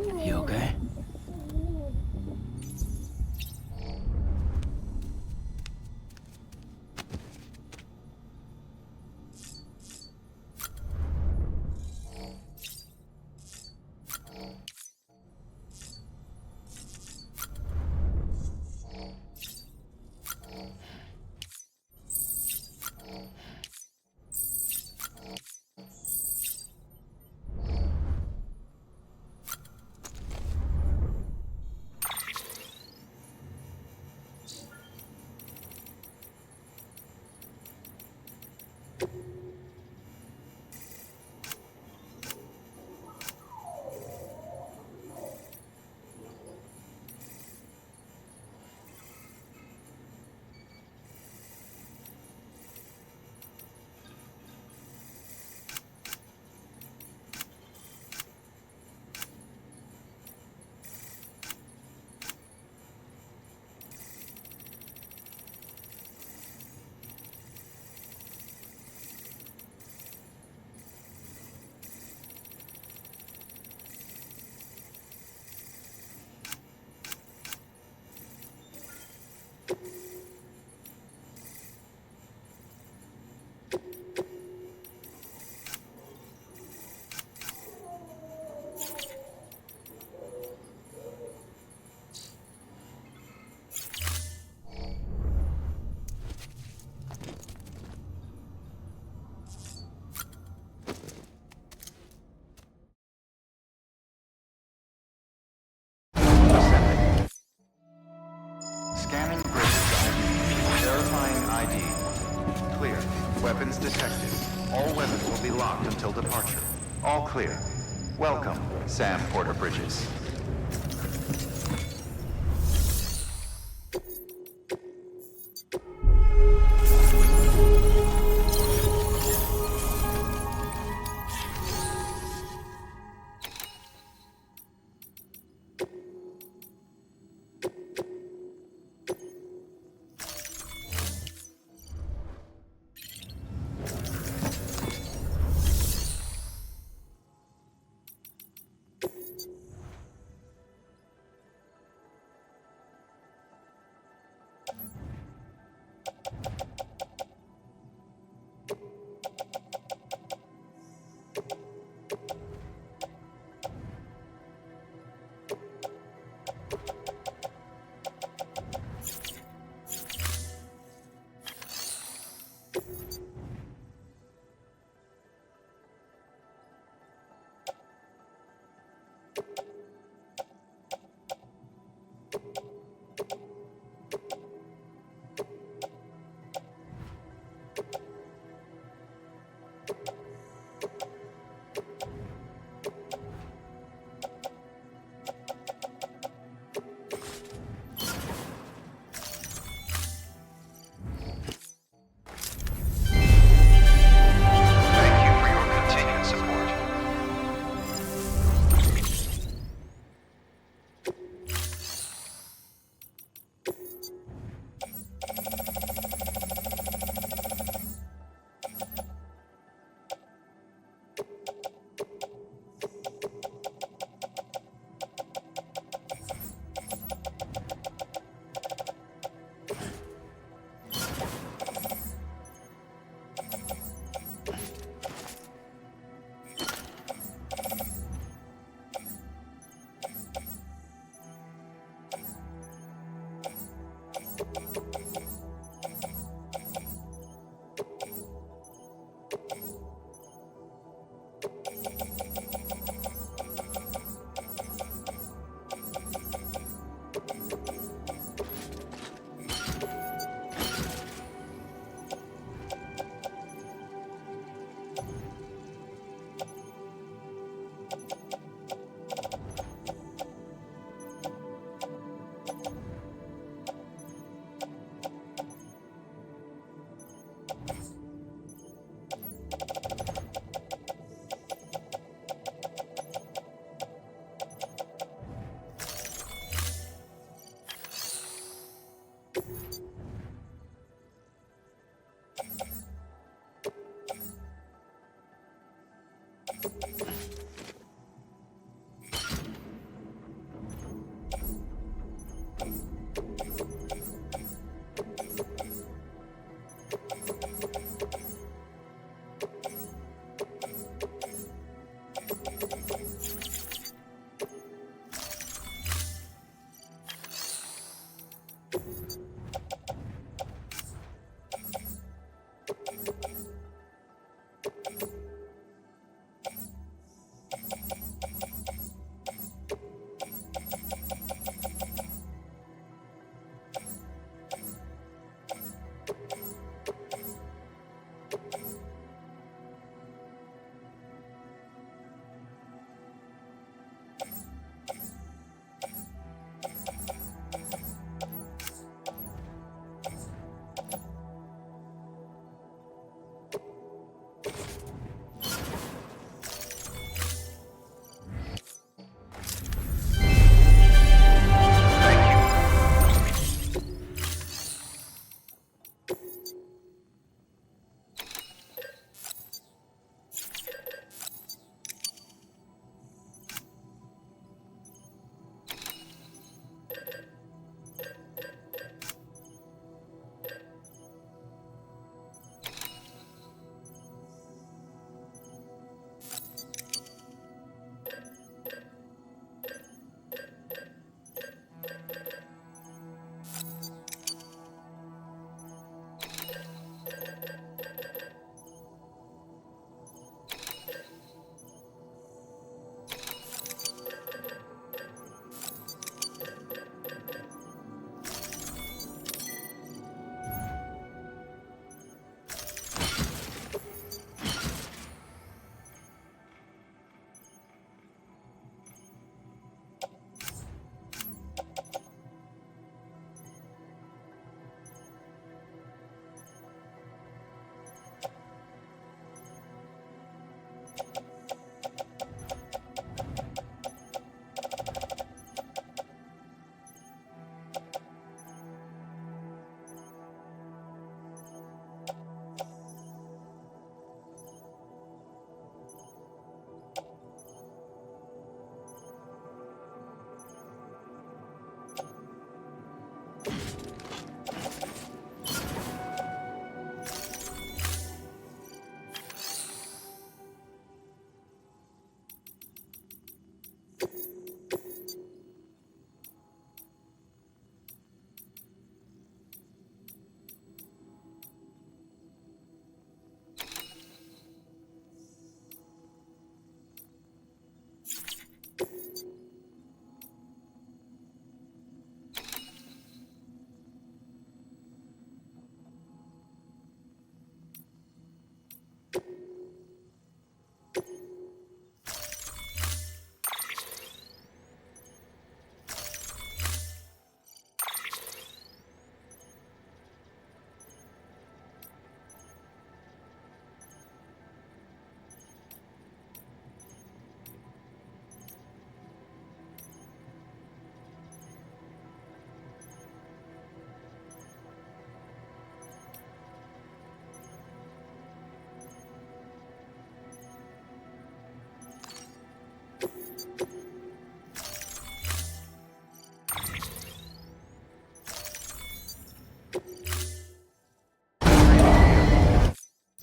You okay? Scanning bridge. Verifying ID. Clear. Weapons detected. All weapons will be locked until departure. All clear. Welcome, Sam Porter Bridges.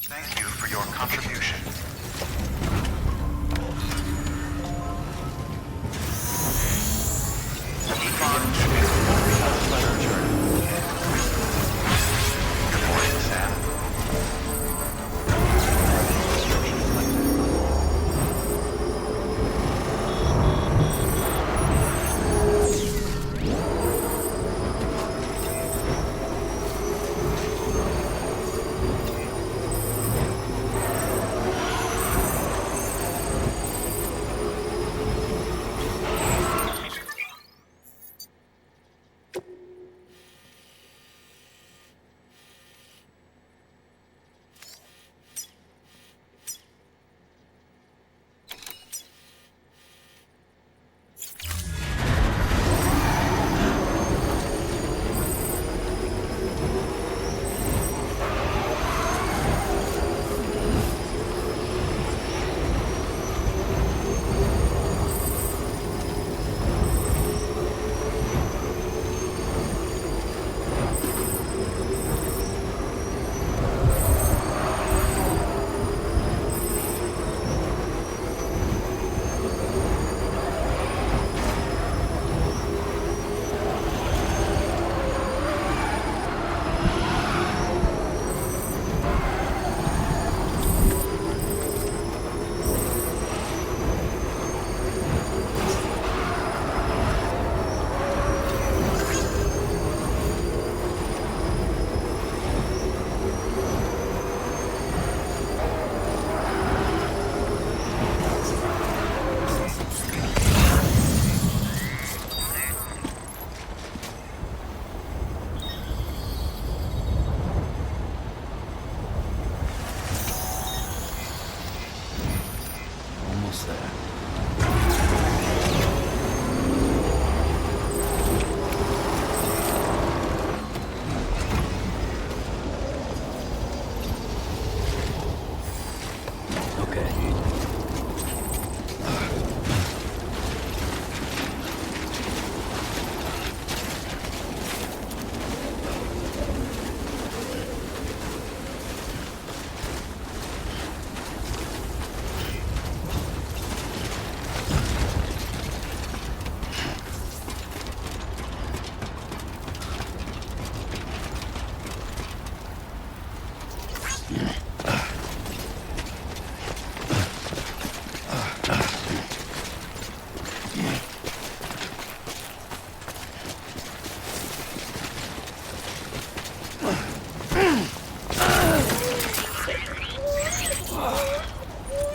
Thank you for your contribution. Good morning, Sam. Almost there.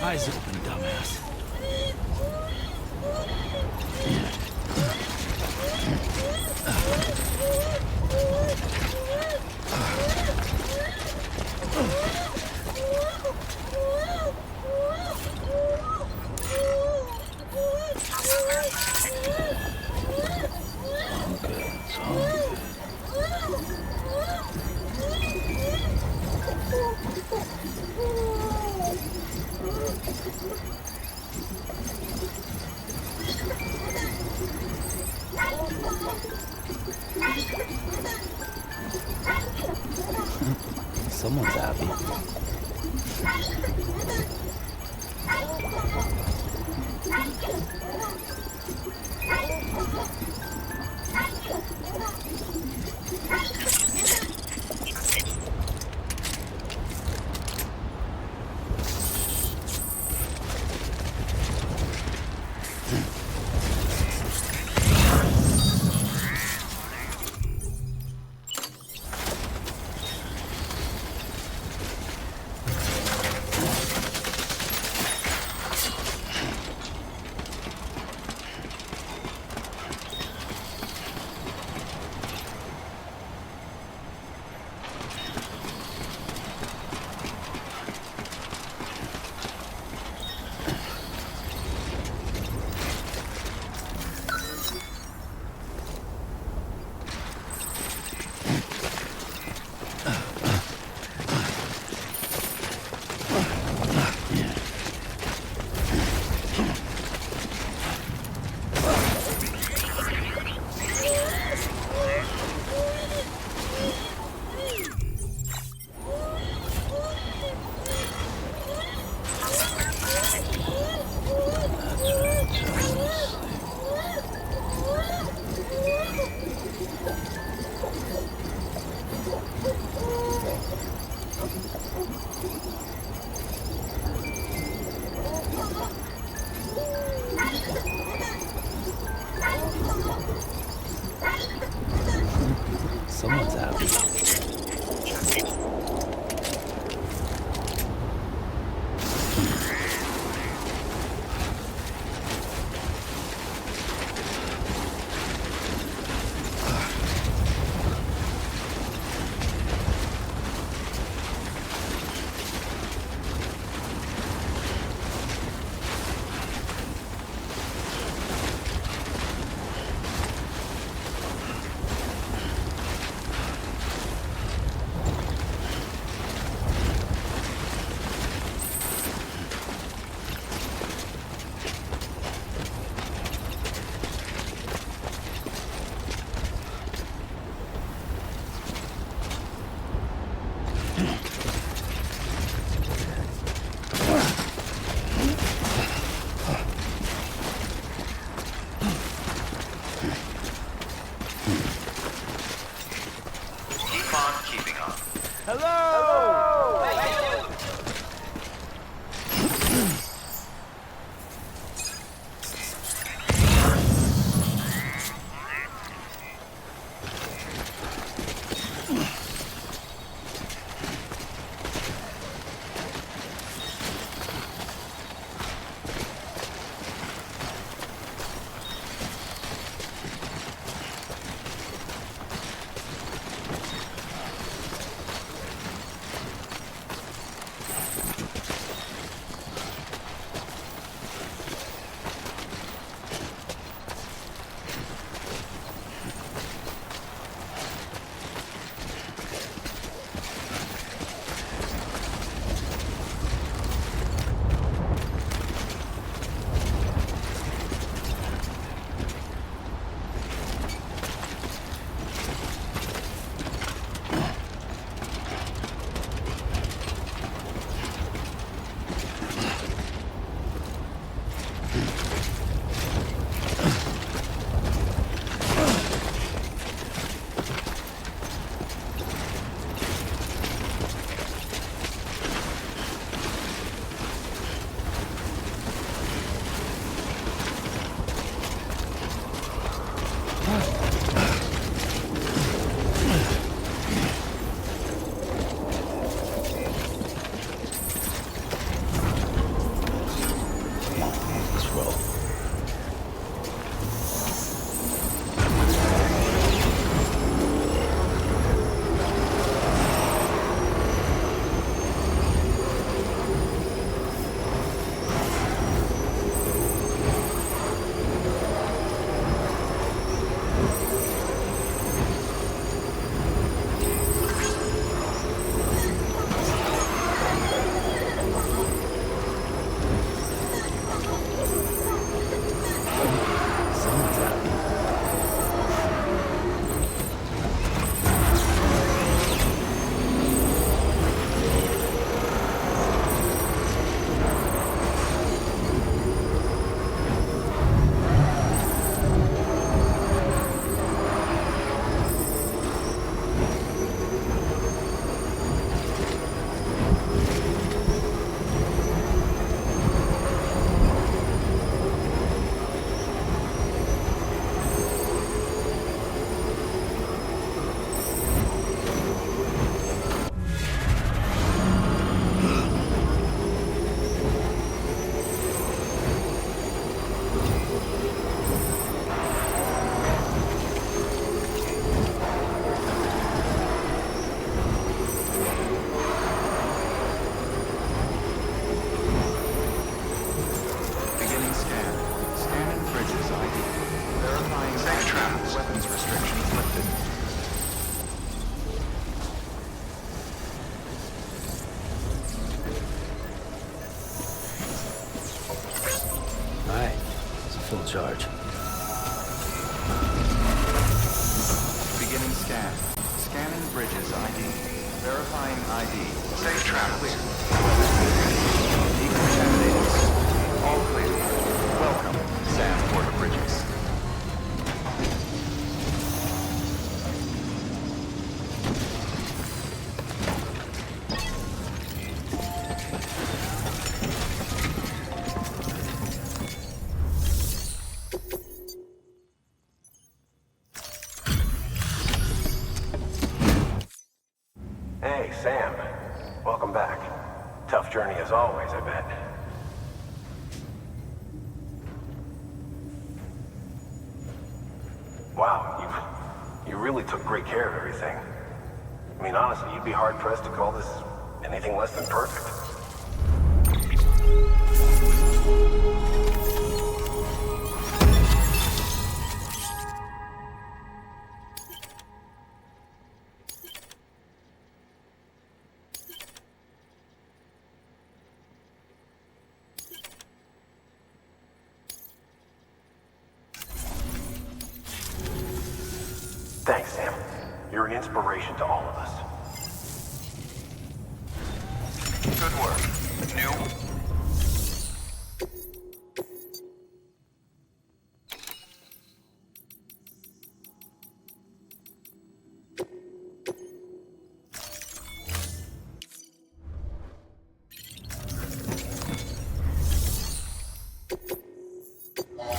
Eyes open, dumbass. Someone's happy. Someone's happy. charge. Beginning scan. Scanning bridges ID. Verifying ID. Safe travel clear. Decontaminated system. All clear. Welcome, Sam Porter Bridges. Hey, Sam. Welcome back. Tough journey as always, I bet. Wow, you really took great care of everything. I mean, honestly, you'd be hard-pressed to call this anything less than perfect. Thanks, Sam. You're an inspiration to all of us. Good work. New.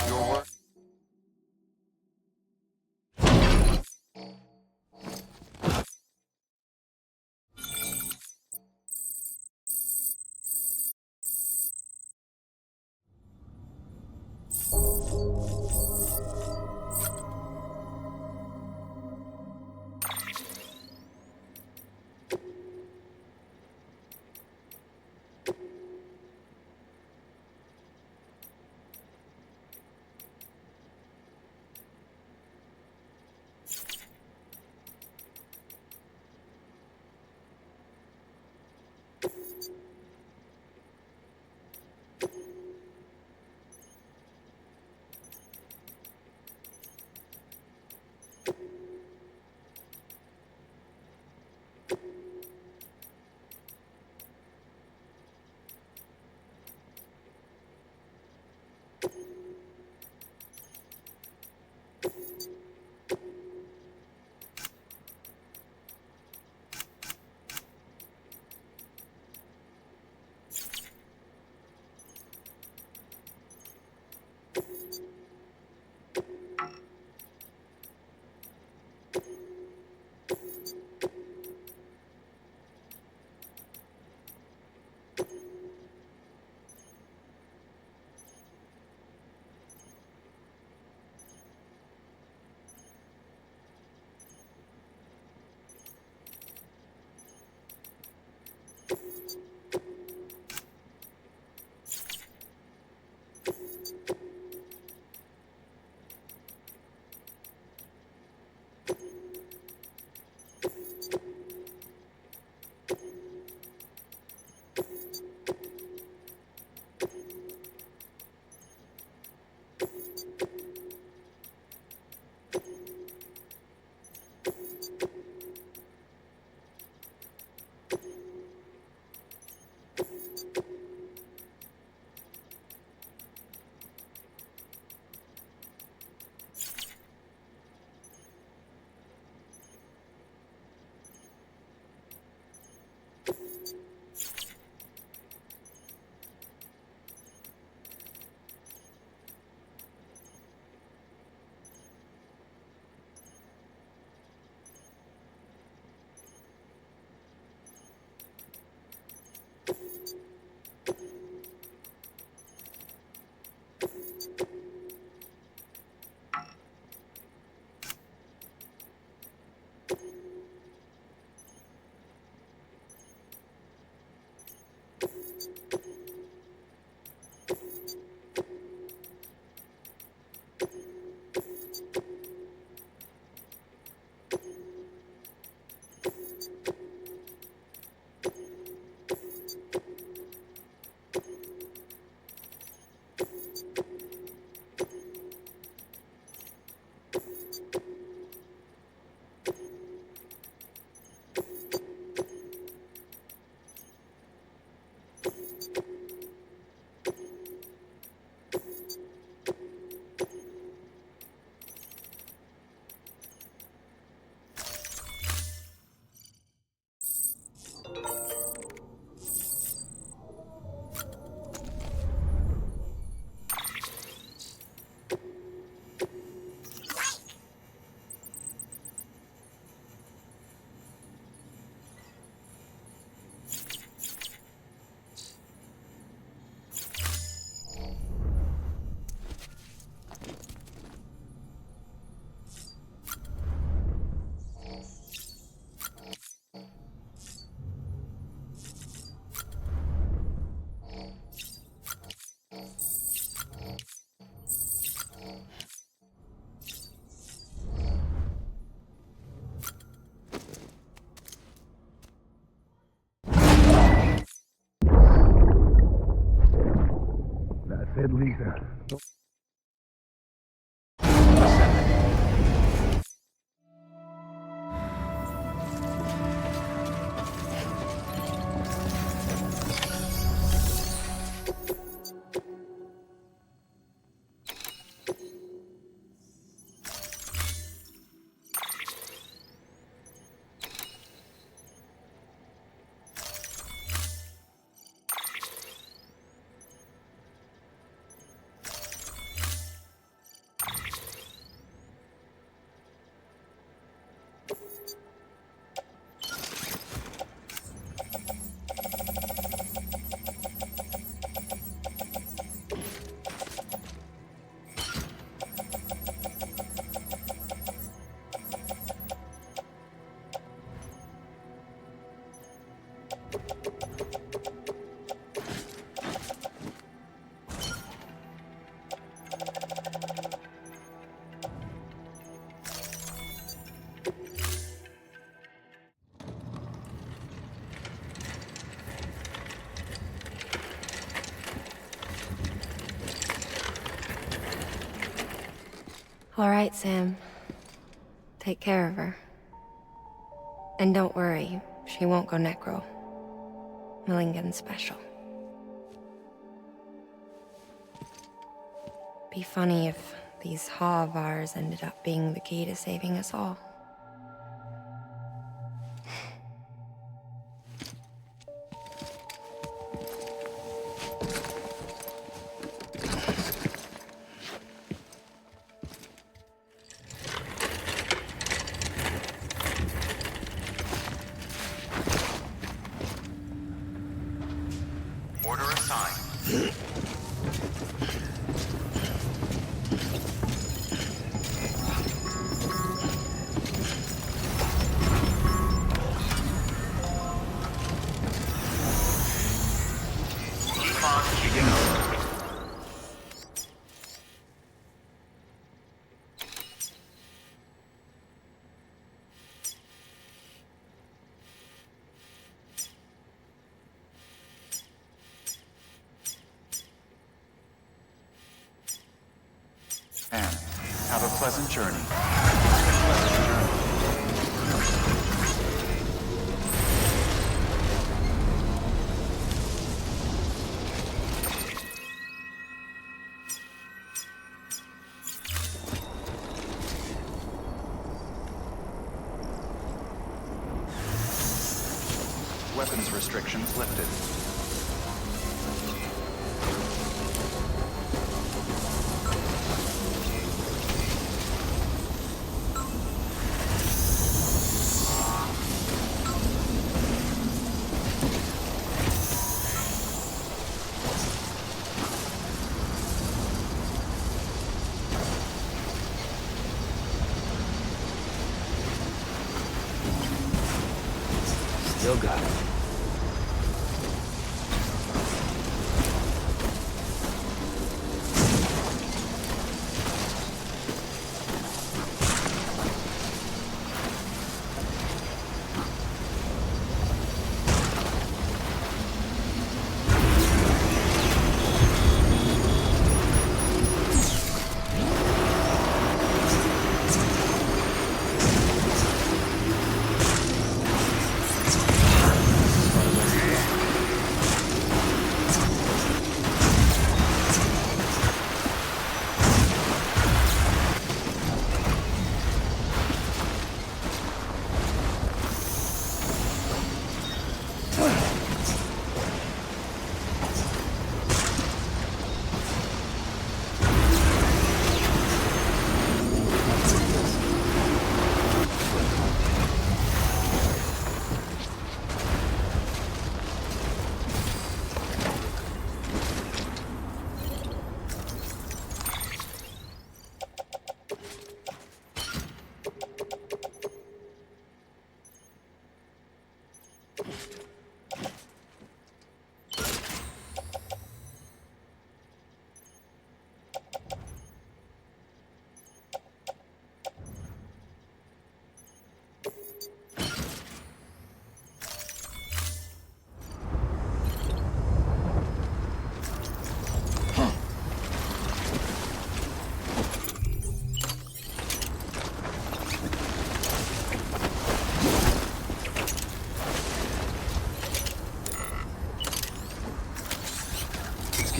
Your work. Lisa. All right, Sam. Take care of her. And don't worry, she won't go necro. Millingan's special. Be funny if these Ha of ours ended up being the key to saving us all. Order assigned. Keep on keeping up. And have a pleasant journey. Weapons restrictions lifted. Still got it.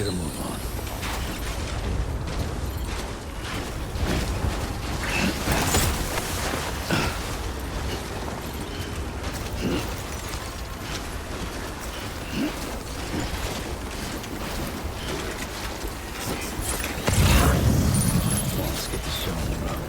better move on. Let's get this show on the road.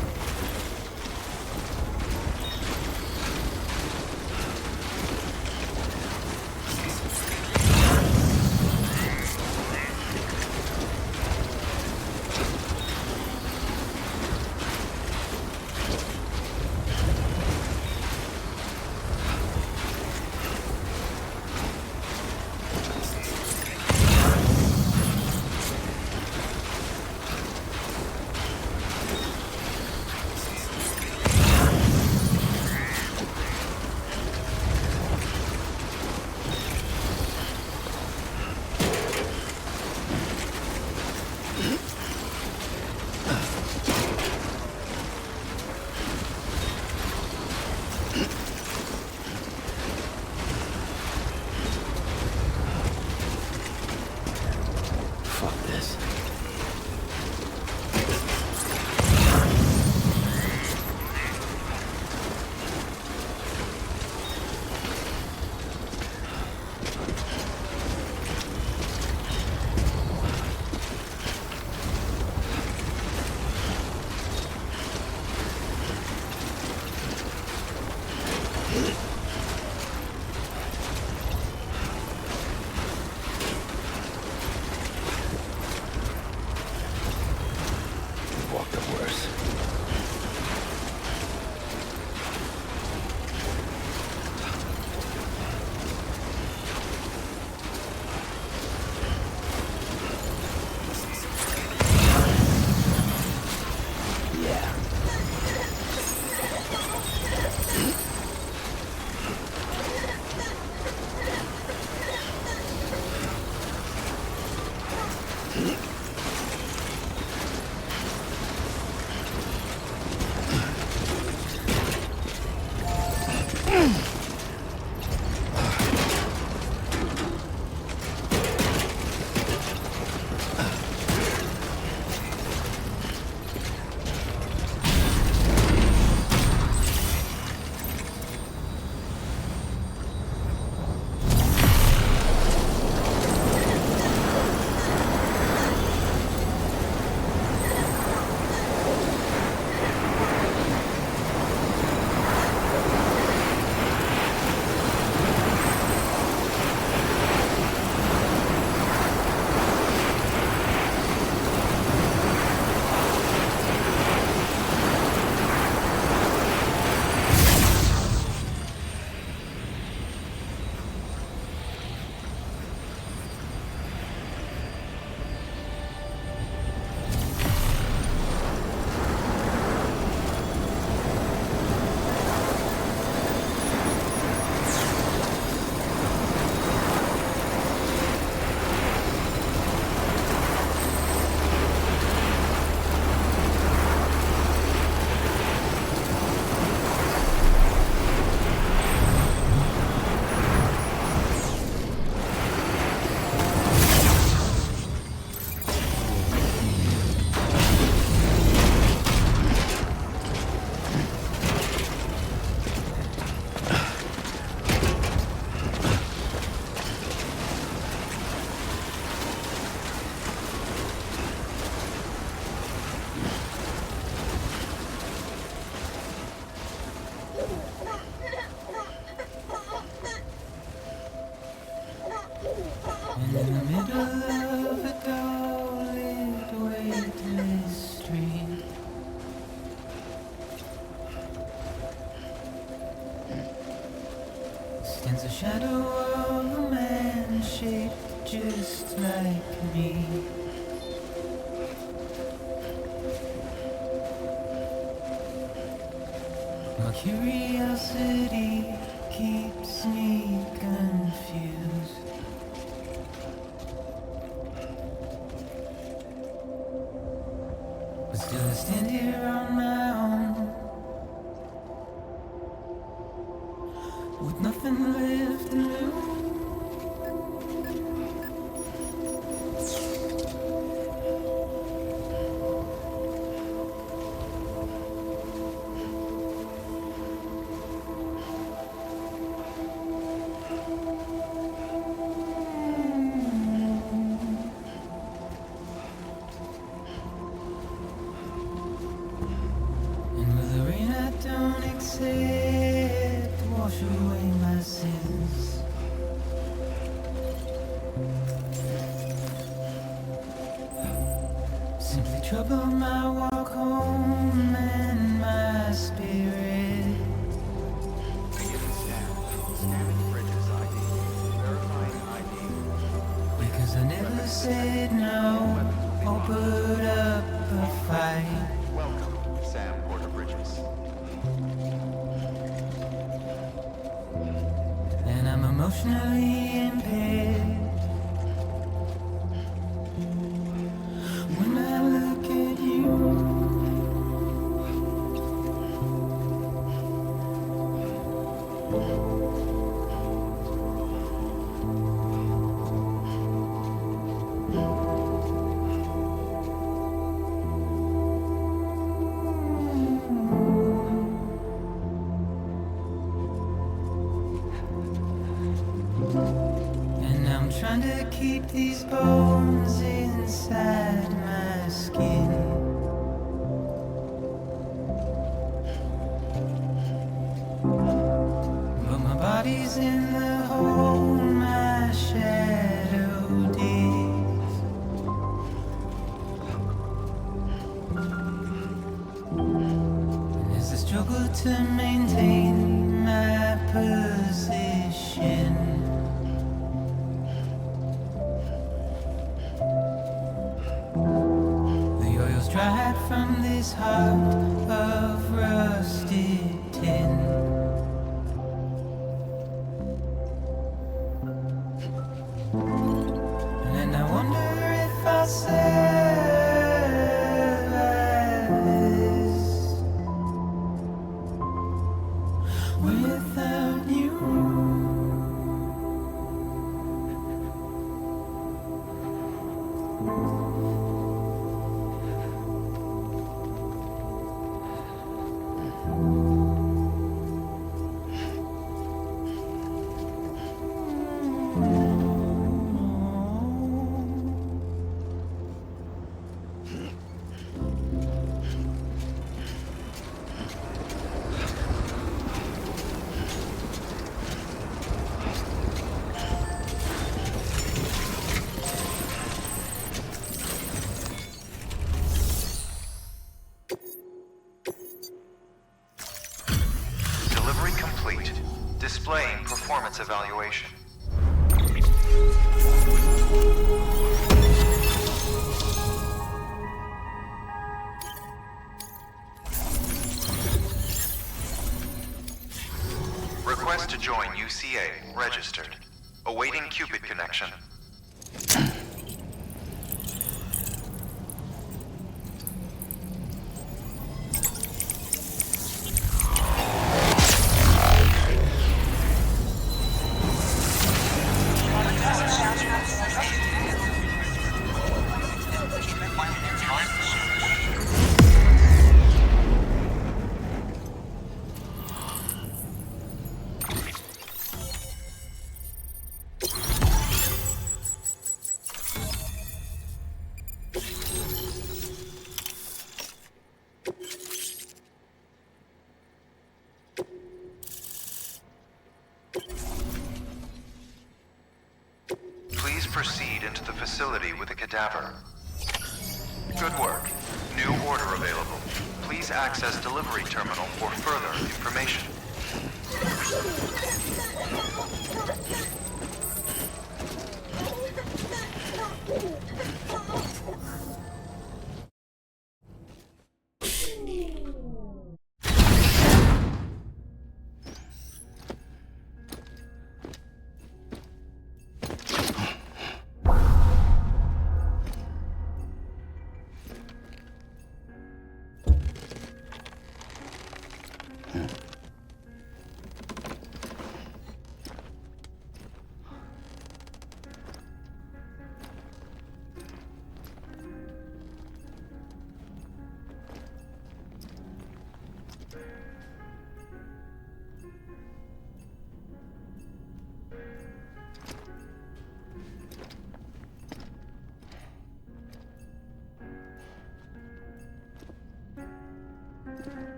Stands a shadow of a man shaped just like me. My curiosity keeps me confused. But still I stand here on my own, with nothing left to lose. trouble my walk home and my spirit. Scanning Bridges ID. Verifying ID. Because I never said no or put up a fight. Welcome, Sam Porter Bridges. And I'm emotionally impaired. When I look at you, and I'm trying to keep these bones inside my skin. But my body's in the hole my shadow digs. And there's a struggle to maintain my position. The oil's dried from this heart of rusted tin. And I wonder if I'll survive this without you. Delivery complete. Displaying performance evaluation. Request to join UCA. Registered. Awaiting Cupid connection. Please proceed into the facility with a cadaver. Good work. New order available. Please access delivery terminal for further information.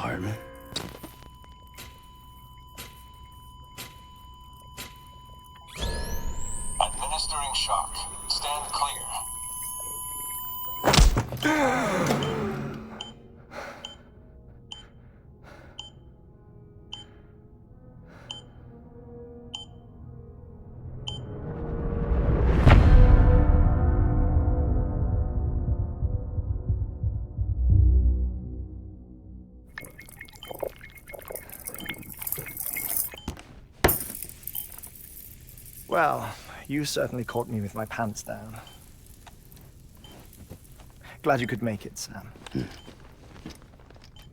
Heartman? Administering shock. Stand clear. Well, you certainly caught me with my pants down. Glad you could make it, Sam.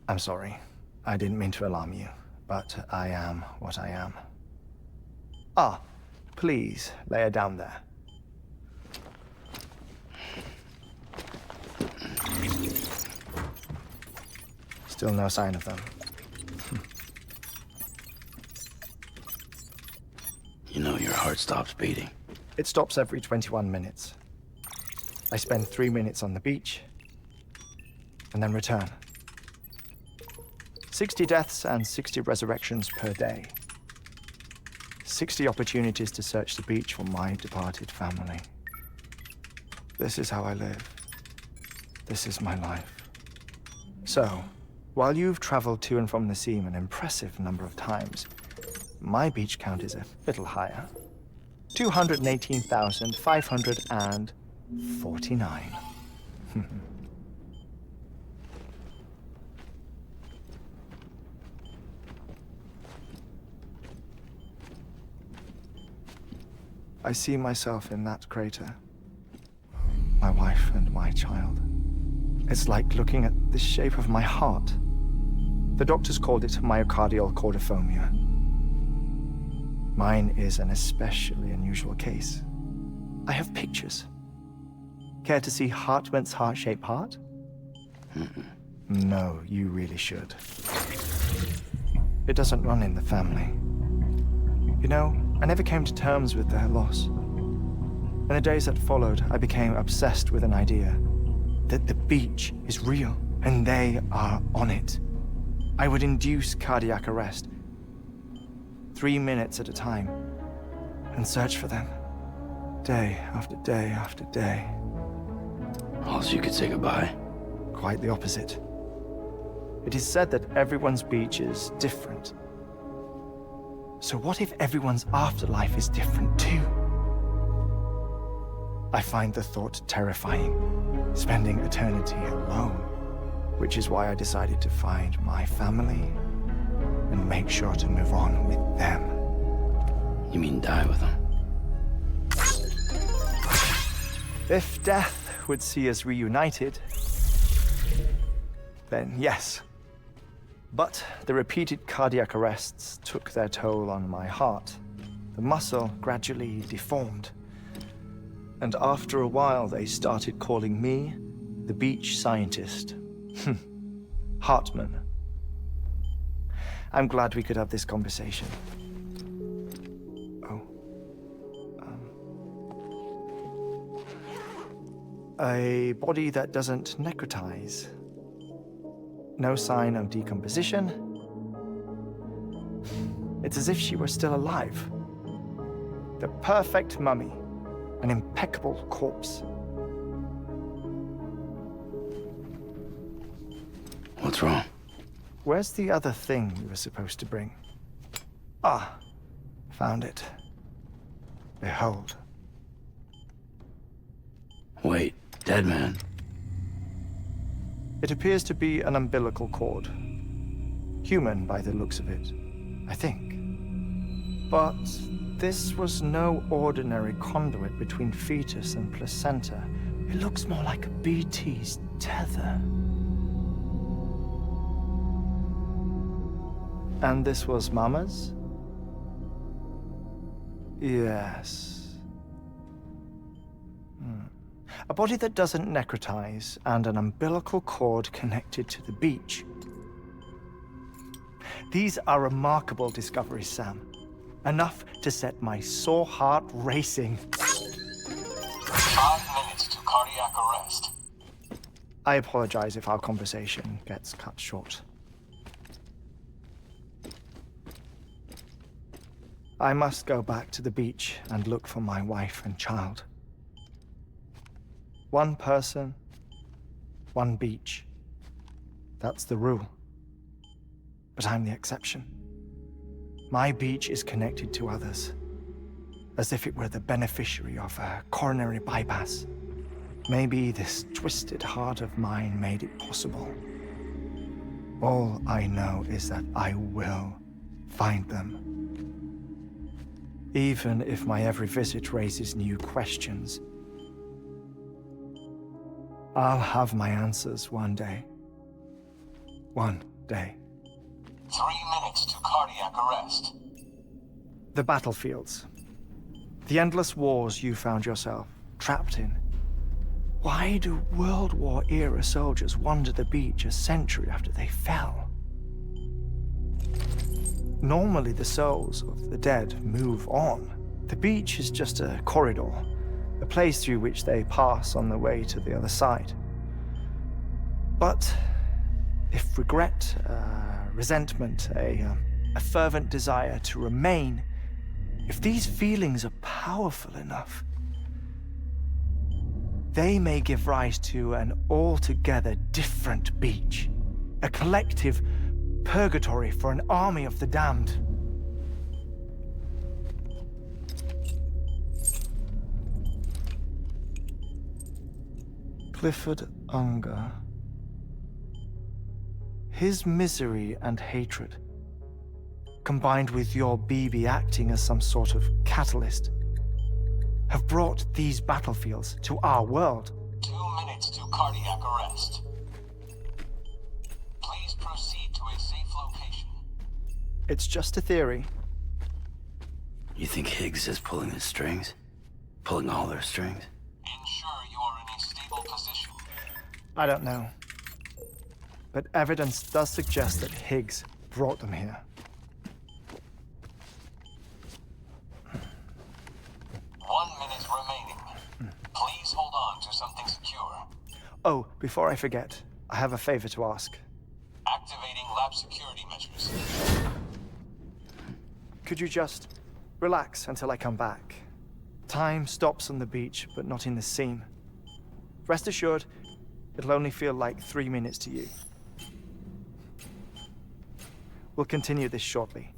I'm sorry. I didn't mean to alarm you, but I am what I am. Ah, please, lay her down there. Still no sign of them. You know your heart stops beating. It stops every 21 minutes. I spend 3 minutes on the beach, and then return. 60 deaths and 60 resurrections per day. 60 opportunities to search the beach for my departed family. This is how I live. This is my life. So, while you've traveled to and from the scene an impressive number of times, my beach count is a little higher. 218,549. I see myself in that crater. My wife and my child. It's like looking at the shape of my heart. The doctors called it myocardial cordiformia. Mine is an especially unusual case. I have pictures. Care to see Heartman's heart-shaped heart? No, you really should. It doesn't run in the family. You know, I never came to terms with their loss. In the days that followed, I became obsessed with an idea that the beach is real and they are on it. I would induce cardiac arrest, 3 minutes at a time, and search for them, day after day after day. Also, you could say goodbye. Quite the opposite. It is said that everyone's beach is different. So what if everyone's afterlife is different too? I find the thought terrifying, spending eternity alone, which is why I decided to find my family and make sure to move on with them. You mean die with them? If death would see us reunited, then yes. But the repeated cardiac arrests took their toll on my heart. The muscle gradually deformed. And after a while, they started calling me the beach scientist. Heartman. I'm glad we could have this conversation. Oh. A body that doesn't necrotize. No sign of decomposition. It's as if she were still alive. The perfect mummy. An impeccable corpse. What's wrong? Where's the other thing we were supposed to bring? Ah, found it. Behold. Wait, dead man. It appears to be an umbilical cord. Human by the looks of it, I think. But this was no ordinary conduit between fetus and placenta. It looks more like a BT's tether. And this was Mama's? Yes. A body that doesn't necrotize and an umbilical cord connected to the beach. These are remarkable discoveries, Sam. Enough to set my sore heart racing. 5 minutes to cardiac arrest. I apologize if our conversation gets cut short. I must go back to the beach and look for my wife and child. One person, one beach. That's the rule. But I'm the exception. My beach is connected to others, as if it were the beneficiary of a coronary bypass. Maybe this twisted heart of mine made it possible. All I know is that I will find them. Even if my every visit raises new questions, I'll have my answers one day. One day. 3 minutes to cardiac arrest. The battlefields. The endless wars you found yourself trapped in. Why do World War-era soldiers wander the beach a century after they fell? Normally the souls of the dead move on. The beach is just a corridor, a place through which they pass on the way to the other side. But if regret, resentment, a fervent desire to remain, if these feelings are powerful enough, they may give rise to an altogether different beach, a collective purgatory for an army of the damned. Clifford Unger. His misery and hatred, combined with your BB acting as some sort of catalyst, have brought these battlefields to our world. 2 minutes to cardiac arrest. Please proceed to a safe location. It's just a theory. You think Higgs is pulling the strings? Pulling all their strings? Ensure you are in a stable position. I don't know. But evidence does suggest that Higgs brought them here. 1 minute remaining. Please hold on to something secure. Oh, before I forget, I have a favor to ask. Activating lab security measures. Could you just relax until I come back? Time stops on the beach, but not in the scene. Rest assured, it'll only feel like 3 minutes to you. We'll continue this shortly.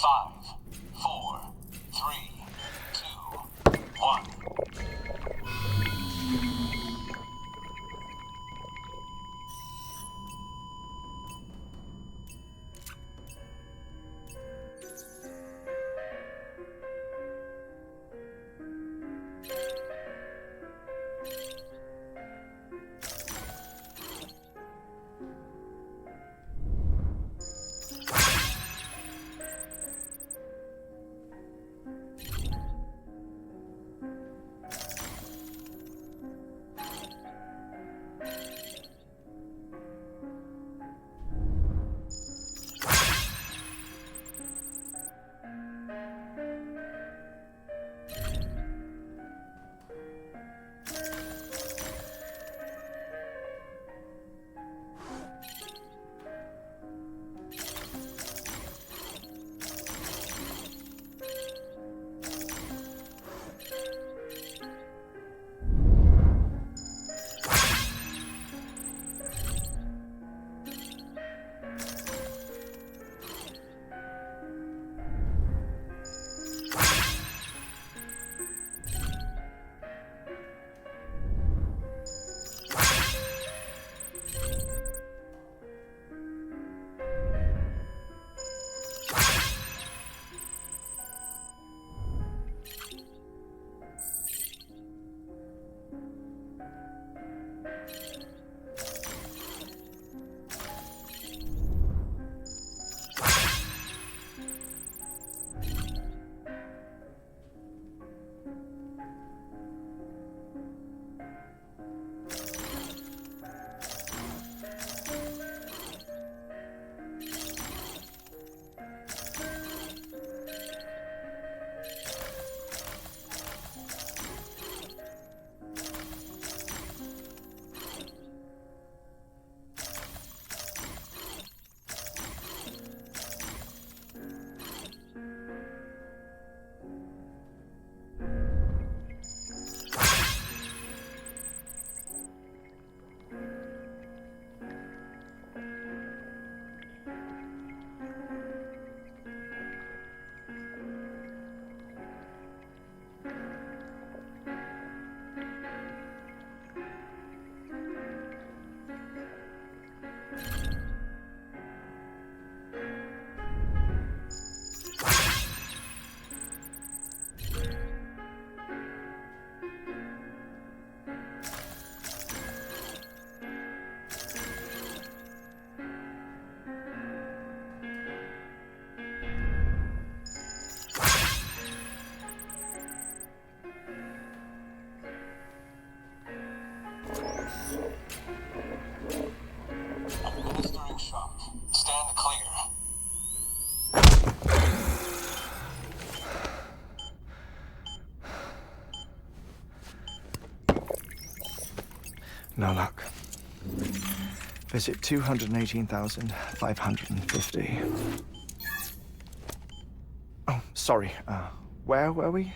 5, 4, 3, 2, 1. No luck. Visit 218,550. Oh, sorry. Where were we?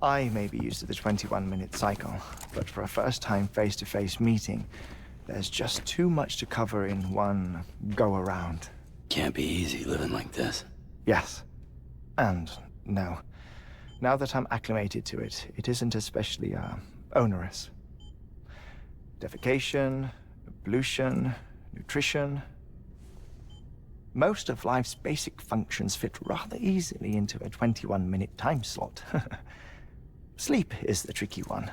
I may be used to the 21-minute cycle, but for a first-time face-to-face meeting, there's just too much to cover in one go-around. Can't be easy living like this. Yes. And no. Now that I'm acclimated to it, it isn't especially, onerous. Defecation, ablution, nutrition. Most of life's basic functions fit rather easily into a 21-minute time slot. Sleep is the tricky one.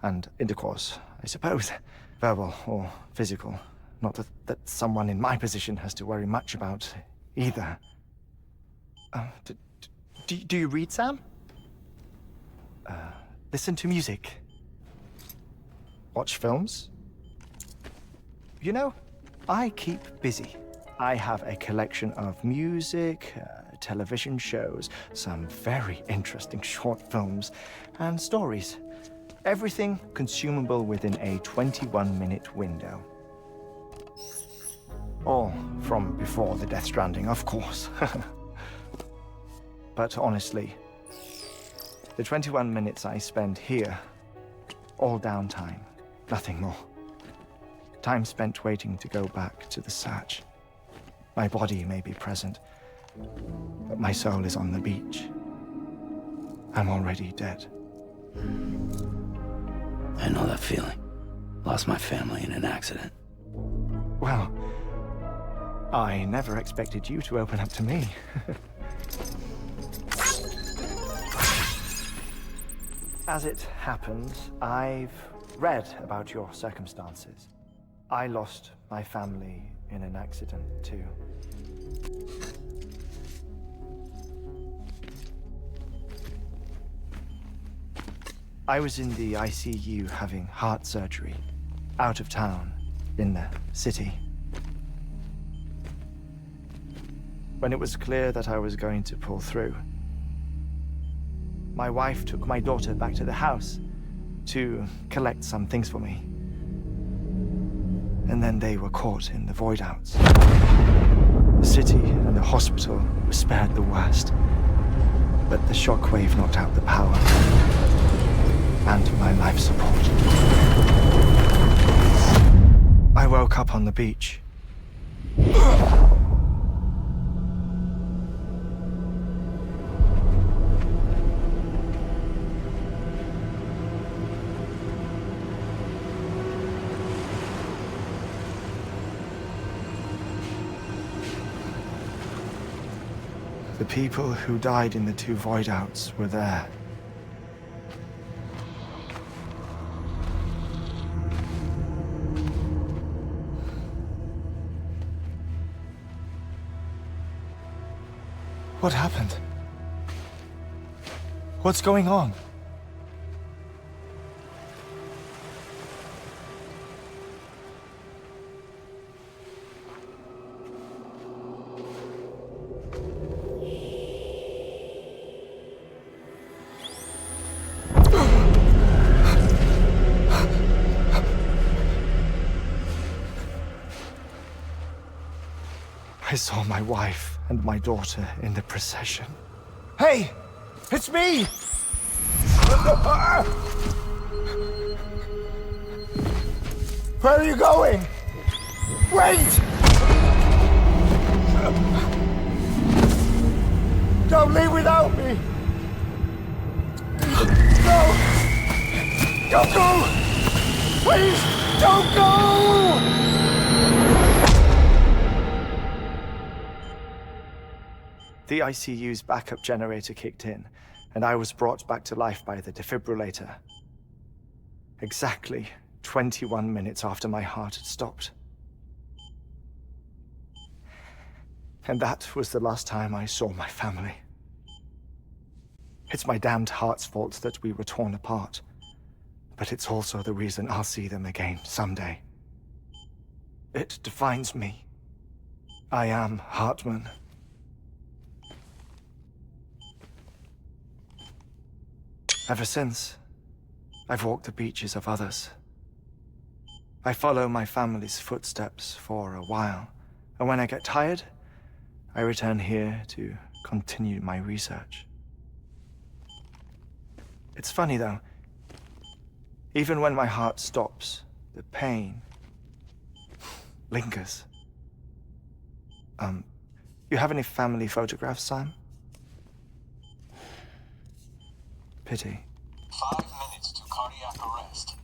And intercourse, I suppose. Verbal or physical. Not that someone in my position has to worry much about either. Do you read, Sam? Listen to music. Watch films? You know, I keep busy. I have a collection of music, television shows, some very interesting short films, and stories. Everything consumable within a 21-minute window. All from before the Death Stranding, of course. But honestly, the 21 minutes I spend here, all downtime, nothing more. Time spent waiting to go back to the search. My body may be present, but my soul is on the beach. I'm already dead. I know that feeling. Lost my family in an accident. Well, I never expected you to open up to me. As it happens, I've read about your circumstances. I lost my family in an accident, too. I was in the ICU having heart surgery, out of town, in the city. When it was clear that I was going to pull through, my wife took my daughter back to the house to collect some things for me. And then they were caught in the void outs. The city and the hospital were spared the worst, but the shockwave knocked out the power and my life support. I woke up on the beach. The people who died in the two void outs were there. What happened? What's going on? I saw my wife and my daughter in the procession. Hey! It's me! Where are you going? Wait! Don't leave without me! No! Don't go! Please, don't go! The ICU's backup generator kicked in, and I was brought back to life by the defibrillator. Exactly 21 minutes after my heart had stopped. And that was the last time I saw my family. It's my damned heart's fault that we were torn apart, but it's also the reason I'll see them again someday. It defines me. I am Heartman. Ever since, I've walked the beaches of others, I follow my family's footsteps for a while, and when I get tired, I return here to continue my research. It's funny though, even when my heart stops, the pain lingers. You have any family photographs, Sam? Pity. 5 minutes to cardiac arrest.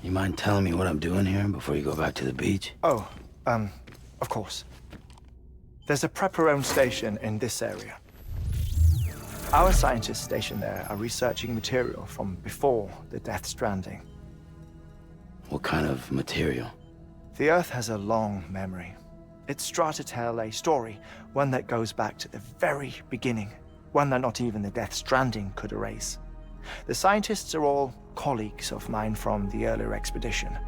You mind telling me what I'm doing here before you go back to the beach? Oh, of course. There's a Prepperone station in this area. Our scientists stationed there are researching material from before the Death Stranding. What kind of material? The Earth has a long memory. It's trying to tell a story, one that goes back to the very beginning, one that not even the Death Stranding could erase. The scientists are all colleagues of mine from the earlier expedition.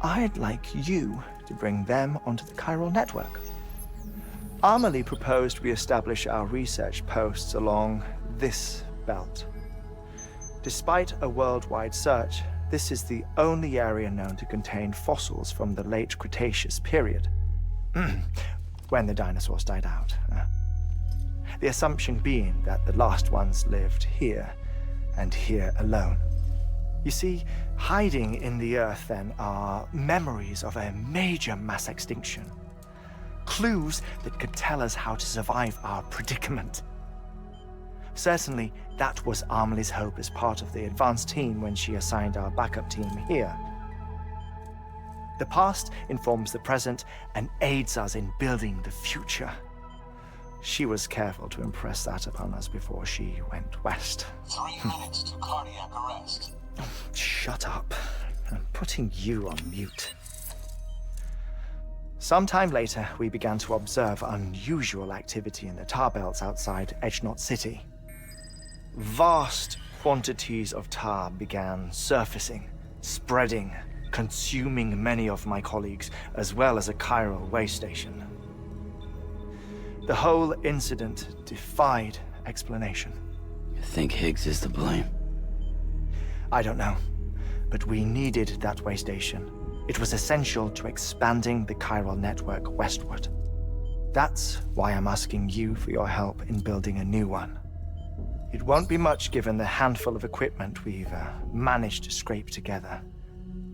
I'd like you to bring them onto the chiral network. Amelie proposed we establish our research posts along this belt. Despite a worldwide search, this is the only area known to contain fossils from the late Cretaceous period, when the dinosaurs died out. The assumption being that the last ones lived here, and here alone. You see, hiding in the Earth then are memories of a major mass extinction. Clues that could tell us how to survive our predicament. Certainly, that was Amelie's hope as part of the advanced team when she assigned our backup team here. The past informs the present and aids us in building the future. She was careful to impress that upon us before she went west. 3 minutes to cardiac arrest. Shut up. I'm putting you on mute. Sometime later, we began to observe unusual activity in the tar belts outside Edge-Knot City. Vast quantities of tar began surfacing, spreading, consuming many of my colleagues, as well as a chiral way station. The whole incident defied explanation. You think Higgs is to blame? I don't know, but we needed that way station. It was essential to expanding the chiral network westward. That's why I'm asking you for your help in building a new one. It won't be much given the handful of equipment we've managed to scrape together.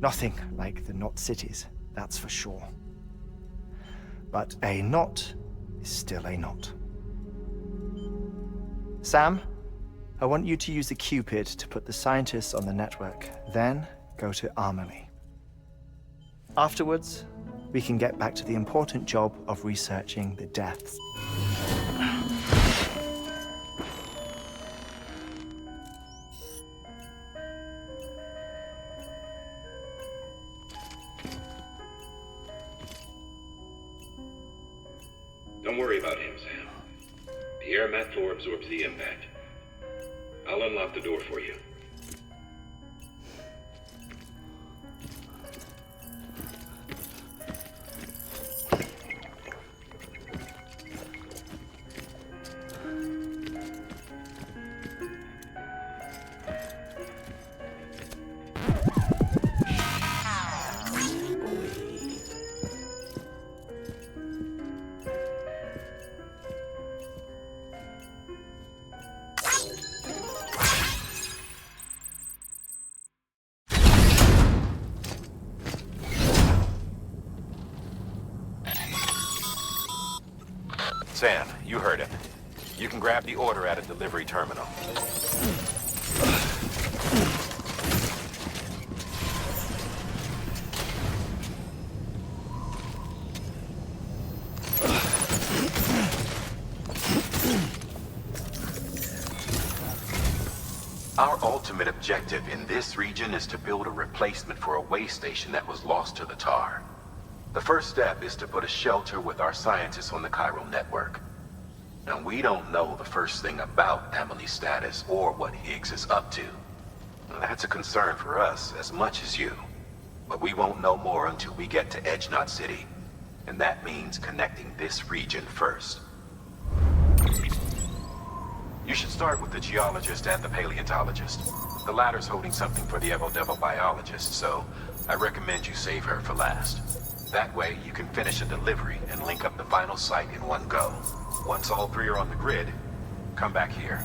Nothing like the knot cities, that's for sure. But a knot is still a knot. Sam, I want you to use the Cupid to put the scientists on the network, then go to Amelie. Afterwards, we can get back to the important job of researching the deaths. Don't worry about him, Sam. The air mat floor absorbs the impact. I'll unlock the door for you. Sam, you heard him. You can grab the order at a delivery terminal. Our ultimate objective in this region is to build a replacement for a way station that was lost to the tar. The first step is to put a shelter with our scientists on the chiral network. Now, we don't know the first thing about Amelie's status or what Higgs is up to. Now, that's a concern for us as much as you. But we won't know more until we get to Edge-Knot City. And that means connecting this region first. You should start with the geologist and the paleontologist. The latter's holding something for the Evo-Devo biologist, so I recommend you save her for last. That way, you can finish a delivery and link up the final site in one go. Once all three are on the grid, come back here.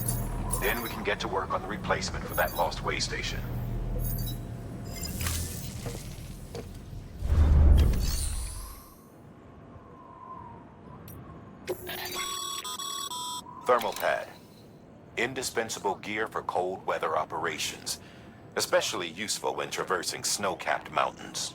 Then we can get to work on the replacement for that lost way station. Thermal pad. Indispensable gear for cold weather operations. Especially useful when traversing snow-capped mountains.